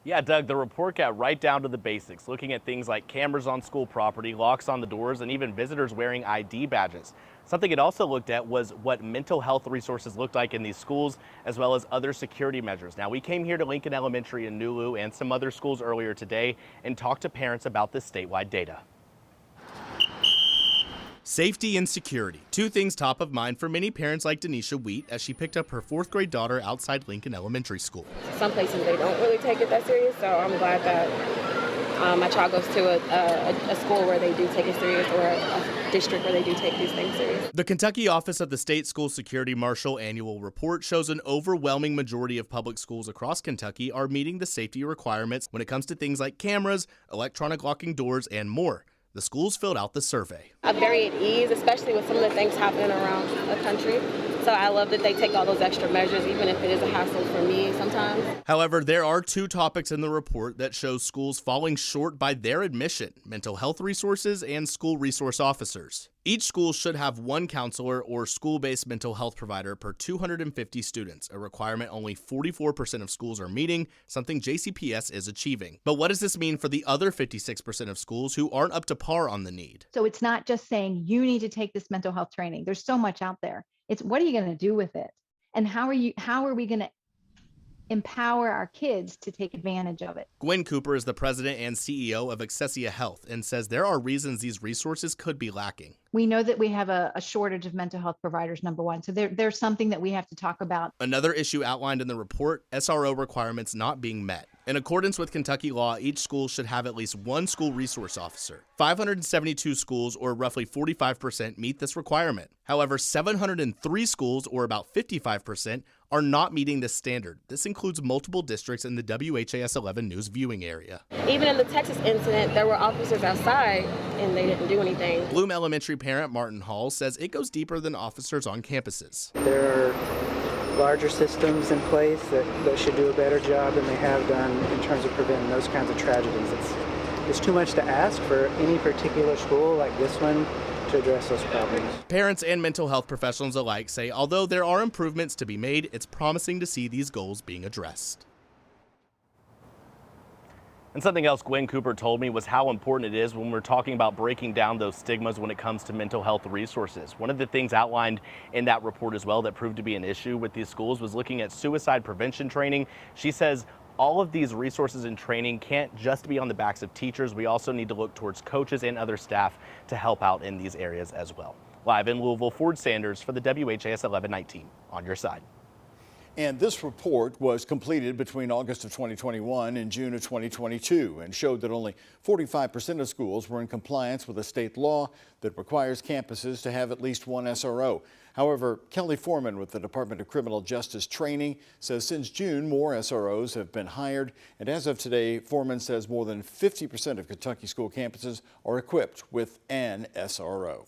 Yeah, Doug, the report got right down to the basics, looking at things like cameras on school property, locks on the doors, and even visitors wearing ID badges. Something it also looked at was what mental health resources looked like in these schools, as well as other security measures. Now, we came here to Lincoln Elementary in Nulu and some other schools earlier today and talked to parents about this statewide data. Safety and security, two things top of mind for many parents like Denisha Wheat as she picked up her fourth grade daughter outside Lincoln Elementary School. Some places they don't really take it that serious, so I'm glad that my child goes to a school where they do take it serious, or a district where they do take these things serious. The Kentucky Office of the State School Security Marshal annual report shows an overwhelming majority of public schools across Kentucky are meeting the safety requirements when it comes to things like cameras, electronic locking doors, and more. The schools filled out the survey. I'm very at ease, especially with some of the things happening around the country. So I love that they take all those extra measures, even if it is a hassle for me sometimes. However, there are two topics in the report that show schools falling short by their admission: mental health resources and school resource officers. Each school should have one counselor or school-based mental health provider per 250 students, a requirement only 44% of schools are meeting, something JCPS is achieving. But what does this mean for the other 56% of schools who aren't up to par on the need? So it's not just saying you need to take this mental health training. There's so much out there. It's what are you going to do with it? And how are we going to empower our kids to take advantage of it? Gwen Cooper is the president and CEO of Accessia Health and says there are reasons these resources could be lacking. We know that we have a shortage of mental health providers, number one. So there's something that we have to talk about. Another issue outlined in the report, SRO requirements not being met. In accordance with Kentucky law, each school should have at least one school resource officer. 572 schools, or roughly 45%, meet this requirement. However, 703 schools, or about 55%, are not meeting this standard. This includes multiple districts in the WHAS 11 News viewing area. Even in the Texas incident, there were officers outside and they didn't do anything. Bloom Elementary parent Martin Hall says it goes deeper than officers on campuses. There are larger systems in place that should do a better job than they have done in terms of preventing those kinds of tragedies. It's too much to ask for any particular school like this one to address those problems. Parents and mental health professionals alike say although there are improvements to be made, it's promising to see these goals being addressed. And something else Gwen Cooper told me was how important it is when we're talking about breaking down those stigmas when it comes to mental health resources. One of the things outlined in that report as well that proved to be an issue with these schools was looking at suicide prevention training. She says all of these resources and training can't just be on the backs of teachers. We also need to look towards coaches and other staff to help out in these areas as well. Live in Louisville, Ford Sanders for the WHAS 1119 on your side. And this report was completed between August of 2021 and June of 2022 and showed that only 45% of schools were in compliance with a state law that requires campuses to have at least one SRO. However, Kelly Foreman with the Department of Criminal Justice Training says since June, more SROs have been hired. And as of today, Foreman says more than 50% of Kentucky school campuses are equipped with an SRO.